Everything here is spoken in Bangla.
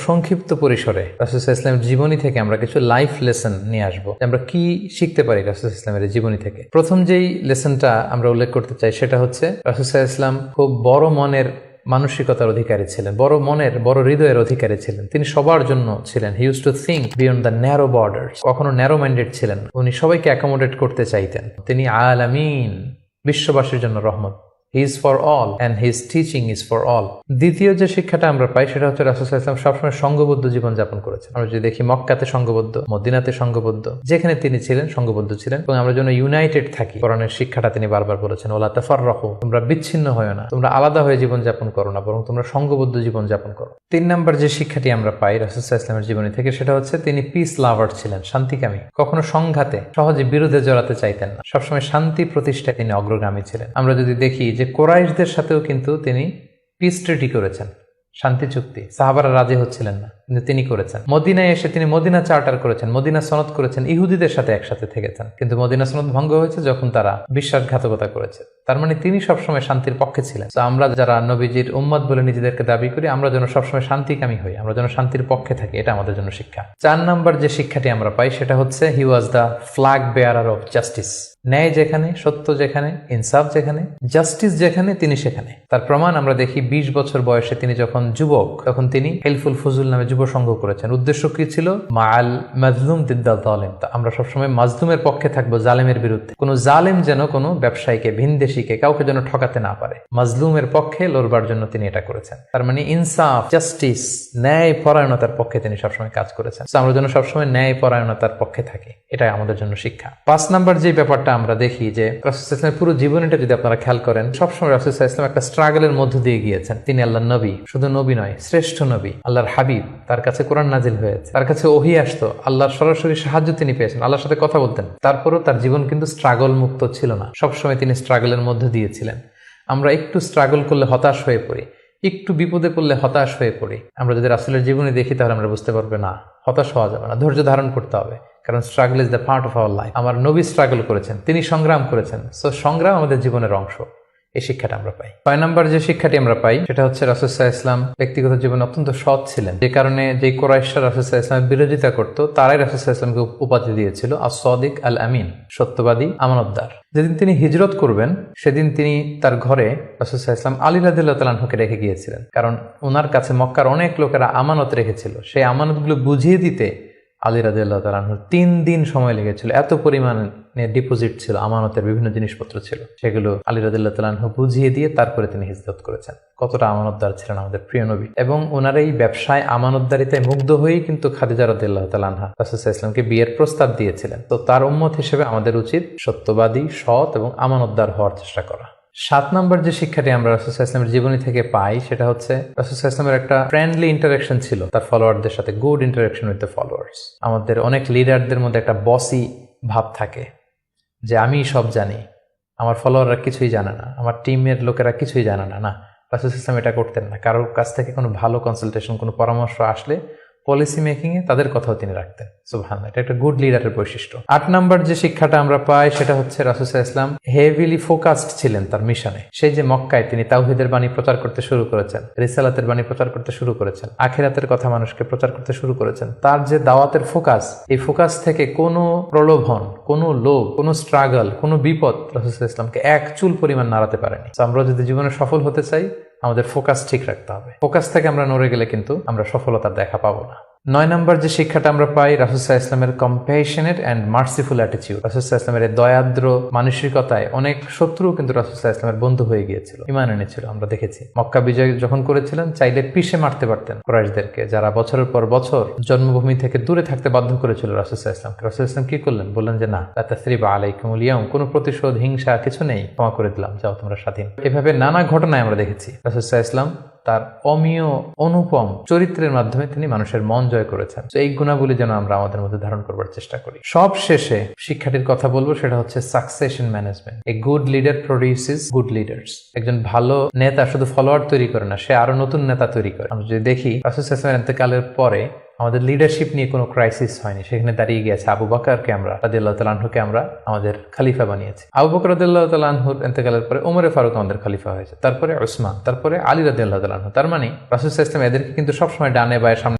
সংক্ষিপ্ত পরিসরে রাসূল সাল্লাল্লাহু আলাইহি ওয়াসাল্লামের জীবনী থেকে আমরা কিছু লাইফ লেসন নিয়ে আসবো। আমরা কি শিখতে পারি রাসূল সাল্লাল্লাহু আলাইহি ওয়াসাল্লামের জীবনী থেকে। প্রথম যেই লেসনটা আমরা উল্লেখ করতে চাই সেটা হচ্ছে রাসূল সাল্লাল্লাহু আলাইহি ওয়াসাল্লাম খুব বড় মনের মানসিকতার অধিকারী ছিলেন, বড় হৃদয়ের অধিকারী ছিলেন। তিনি সবার জন্য ছিলেন। He use to think beyond the narrow borders. কখনো ন্যারো মাইন্ডেড ছিলেন। উনি সবাইকে অ্যাকোমোডেট করতে চাইতেন। তিনি আলামিন, বিশ্ববাসীর জন্য রহমত। He is for all and his teaching is for all. দ্বিতীয় যে শিক্ষাটা আমরা পাই সেটা হচ্ছে রাসূল সাল্লাল্লাহু আলাইহি ওয়াসাল্লাম সবসময় সংঘবদ্ধ জীবন যাপন করেছেন। আমরা যদি দেখি মক্কাতে সংঘবদ্ধ, মদিনাতে সংঘবদ্ধ, যেখানে তিনি ছিলেন সংঘবদ্ধ ছিলেন। এবং আমরা যেন ইউনাইটেড থাকি, কোরআনের শিক্ষাটা তিনি বারবার বলেছেন, ওয়ালা তাফাররাকু, তোমরা বিচ্ছিন্ন হয়ো না, তোমরা আলাদা হয়ে জীবন যাপন করো না, বরং তোমরা সংঘবদ্ধ জীবন যাপন করো। 3 নাম্বার যে শিক্ষাটি আমরা পাই রাসূল সাল্লাল্লাহু আলাইহি ওয়াসাল্লামের জীবনী থেকে সেটা হচ্ছে তিনি পিস লাভার ছিলেন, শান্তিকামী। কখনো সংঘাতে সহজে বিরোধে জড়াতে চাইতেন না। সবসময় শান্তি প্রতিষ্ঠায় তিনি অগ্রগামী ছিলেন। আমরা যদি দেখি যে কুরাইশদের সাথেও কিন্তু তিনি পিস ট্রিটি করেছেন, শান্তি চুক্তি। সাহাবারা রাজি হচ্ছিলেন না, কিন্তু তিনি করেছেন। মদিনায় এসে তিনি মদিনা চার্টার করেছেন, মদিনা সনদ করেছেন, ইহুদিদের সাথে একসাথে থেকেছেন। কিন্তু মদিনা সনদ ভঙ্গ হয়েছে যখন তারা বিশ্বাসঘাতকতা করেছে। তার মানে তিনি সবসময় শান্তির পক্ষে ছিলেন। তো আমরা যারা নবীজির উম্মত বলে নিজেদেরকে দাবি করি, আমরা যেন সবসময় শান্তিকামী হই, আমরা যেন শান্তির পক্ষে থাকি, এটা আমাদের জন্য শিক্ষা। 4 নাম্বার যে শিক্ষাটি আমরা পাই সেটা হচ্ছে he was the flag bearer of justice. ন্যায় যেখানে, সত্য যেখানে, ইনসাফ যেখানে, জাস্টিস যেখানে, তিনি সেখানে। তার প্রমাণ আমরা দেখি 20 বছর বয়সে তিনি যখন যুবক, তখন তিনি হেলফুল ফুজুল নামে যুব সংঘ করেছেন। উদ্দেশ্য কি ছিল? মাআল মাজলুম দিদ্দাল জালিম। আমরা সবসময় মাজলুমের পক্ষে থাকবো, জালেমের বিরুদ্ধে। কোনো জালেম যেন কোনো ব্যবসায়ীকে, ভিনদেশীকে, কাউকে যেন ঠকাতে না পারে। মাজলুমের পক্ষে লড়বার জন্য তিনি এটা করেছেন। তার মানে ইনসাফ, জাস্টিস, ন্যায় পরায়ণতার পক্ষে তিনি সবসময় কাজ করেছেন। আমরা যেন সবসময় ন্যায় পরায়ণতার পক্ষে থাকি, এটাই আমাদের জন্য শিক্ষা। 5 নাম্বার যে ব্যাপারটা আমরা দেখি যে রাসূল সাল্লাল্লাহু আলাইহি ওয়াসাল্লামের পুরো জীবনীটা যদি আপনারা খেয়াল করেন, সবসময় রাসূল সাল্লাল্লাহু আলাইহি ওয়াসাল্লাম একটা স্ট্রাগলের মধ্য দিয়ে গিয়েছেন। তিনি আল্লাহর নবী, শুধু নবী নয়, শ্রেষ্ঠ নবী, আল্লাহর হাবিব। তার কাছে কোরআন নাজিল হয়েছে, তার কাছে ওহী আসতো, আল্লাহর সরাসরি সাহায্য তিনি পেয়েছেন, আল্লাহর সাথে কথা বলতেন। তারপরও তার জীবন কিন্তু স্ট্রাগল মুক্ত ছিল না। সবসময় তিনি স্ট্রাগলের মধ্য দিয়েছিলেন। আমরা একটু স্ট্রাগল করলে হতাশ হয়ে পড়ি, একটু বিপদে পড়লে হতাশ হয়ে পড়ি। আমরা যদি রাসূলের জীবনী দেখি তাহলে আমরা বুঝতে পারবো না, হতাশ হওয়া যাবে না, ধৈর্য ধারণ করতে হবে। কারণ struggle is the part of our life. আমার নবী স্ট্রাগল করেছেন, তিনি সংগ্রাম করেছেন। সো সংগ্রাম আমাদের জীবনের অংশ। এই শিক্ষাটা আমরা পাই। 6 নাম্বার যে শিক্ষাটি আমরা পাই সেটা হচ্ছে রাসূল সাল্লাল্লাহু আলাইহি ওয়াসাল্লাম ব্যক্তিগত জীবনে অত্যন্ত সৎ ছিলেন। যে কারণে যে কুরাইশরা রাসূল সাল্লাল্লাহু আলাইহি ওয়াসাল্লামের বিরোধিতা করত, তারাই রাসূল সাল্লাল্লাহু আলাইহি ওয়াসাল্লামকে উপাধি দিয়েছিল আস-সাদিক আল আমিন, সত্যবাদী, আমানতদার। যেদিন তিনি হিজরত করবেন সেদিন তিনি তার ঘরে রাসূল সাল্লাল্লাহু আলাইহি ওয়াসাল্লাম আলী রাদিয়াল্লাহু তাআলা আনহুকে রেখে গিয়েছিলেন। কারণ ওনার কাছে মক্কার অনেক লোকেরা আমানত রেখেছিল। সেই আমানতগুলো বুঝিয়ে দিতে আলী রাদিয়াল্লাহু তাআলা আনহুর 3 দিন সময় লেগেছিল। এত পরিমাণে ডিপোজিট ছিল, আমানতের বিভিন্ন জিনিসপত্র ছিল, সেগুলো আলী রাদিয়াল্লাহু তাআলা আনহু বুঝিয়ে দিয়ে তারপরে তিনি হিজরত করেছেন। কতটা আমানতদার ছিলেন আমাদের প্রিয় নবী। এবং ওনার এই ব্যবসায় আমানতদারিতায় মুগ্ধ হয়েই কিন্তু খাদিজা রাদিয়াল্লাহু তাআলা আনহা রাসূল সাল্লাল্লাহু আলাইহি ওয়াসাল্লামকে বিয়ের প্রস্তাব দিয়েছিলেন। তো তার উম্মত হিসেবে আমাদের উচিত সত্যবাদী, সৎ এবং আমানতদার হওয়ার চেষ্টা করা। 7 নাম্বার যে শিক্ষাটি আমরা রাসূল সাল্লাল্লাহু আলাইহি ওয়াসাল্লামের জীবনী থেকে পাই সেটা হচ্ছে রাসূল সাল্লাল্লাহু আলাইহি ওয়াসাল্লামের একটা ফ্রেন্ডলি ইন্টারাকশন ছিল তার ফলোয়ারদের সাথে, good interaction with the followers. আমাদের অনেক লিডারদের মধ্যে একটা বসি ভাব থাকে যে আমি সব জানি, আমার ফলোয়াররা কিছুই জানে না, আমার টিমের লোকেরা কিছুই জানে না। না, রাসূল সাল্লাল্লাহু আলাইহি ওয়াসাল্লাম এটা করতেন না। কারোর কাছ থেকে কোনো ভালো কনসালটেশন, কোনো পরামর্শ আসলে পলিসি মেকিং এ তাদের কথাও তিনি রাখতেন। সুবহানাল্লাহ, এটা একটা গুড লিডারের বৈশিষ্ট্য। 8 নাম্বার যে শিক্ষাটা আমরা পাই সেটা হচ্ছে রাসূল সাল্লাল্লাহু আলাইহি ওয়াসাল্লাম হেভিলি ফোকাসড ছিলেন তার মিশনে। সেই যে মক্কায় তিনি তাওহীদের বাণী প্রচার করতে শুরু করেছেন, রিসালাতের বাণী প্রচার করতে শুরু করেছেন, আখিরাতের কথা মানুষকে প্রচার করতে শুরু করেছেন। তার যে দাওয়াতের ফোকাস, এই ফোকাস থেকে কোনো প্রলোভন, কোনো লোভ, কোনো স্ট্রাগল, কোনো বিপদ রাসূল সাল্লাল্লাহু আলাইহি ওয়াসাল্লামকে এক চুল পরিমাণ নাড়াতে পারেনি। আমরা যদি জীবনে সফল হতে চাই আমাদের ফোকাস ঠিক রাখতে হবে। ফোকাস থেকে আমরা নড়ে গেলে কিন্তু আমরা সফলতার দেখা পাবো না। 9 নাম্বার যে শিক্ষাটা আমরা পাই রাসূল সাল্লাল্লাহু আলাইহি ওয়াসাল্লামের কম্প্যাশনেট এন্ড মার্সিফুল অ্যাটিটিউড। রাসূল সাল্লাল্লাহু আলাইহি ওয়াসাল্লামের দয়াদ্র মানসিকতায় অনেক শত্রু কিন্তু রাসূল সাল্লাল্লাহু আলাইহি ওয়াসাল্লামের বন্ধু হয়ে গিয়েছিল, ঈমান এনেছিল। আমরা দেখেছি মক্কা বিজয় যখন করেছিলেন চাইলে পিষে মারতে পারতেন কুরাইশদেরকে, যারা বছরের পর বছর জন্মভূমি থেকে দূরে থাকতে বাধ্য করেছিল রাসূল সাল্লাল্লাহু আলাইহি ওয়াসাল্লামকে। রাসূল সাল্লাল্লাহু আলাইহি ওয়াসাল্লাম কি করলেন? বললেন যে না, লা তাসরিবা আলাইকুমুল ইয়াউম, কোনো প্রতিশোধ, হিংসা কিছু নেই, ক্ষমা করে দিলাম, যাও তোমরা স্বাধীন। এভাবে নানা ঘটনায় আমরা দেখেছি রাসূল সাল্লাল্লাহু আলাইহি ওয়াসাল্লাম তার অমীয় অনুপম চরিত্রের মাধ্যমে তিনি মানুষের মন জয় করেছেন। তো এই গুণাবলী যেন আমরা আমাদের মধ্যে ধারণ করবার চেষ্টা করি। সব শেষে শিক্ষাটির কথা বলবো সেটা হচ্ছে succession management. A good leader produces good leaders. একজন ভালো নেতা শুধু ফলোয়ার তৈরি করে না, সে আরো নতুন নেতা তৈরি করে। আমরা যদি দেখি রাসূল সাল্লাল্লাহু আলাইহি ওয়াসাল্লামের ইন্তেকালের পরে আমাদের লিডারশিপ নিয়ে কোনো ক্রাইসিস হয়নি। সেখানে দাঁড়িয়ে গিয়েছে আবু বকরকে আমরা রাদিয়াল্লাহু তাআলা আনহুকে আমরা আমাদের খলিফা বানিয়েছি। আবু বকর রাদিয়াল্লাহু তাআলা আনহুর ইন্তেকালের পরে ওমরে ফারুক আমাদের খলিফা হয়েছে, তারপরে উসমান, তারপরে আলী রাদিয়াল্লাহু তাআলা আনহু। তার মানে রাসূল সাল্লাল্লাহু আলাইহি ওয়াসাল্লাম এদেরকে কিন্তু সবসময় ডানে বায়ে সামনে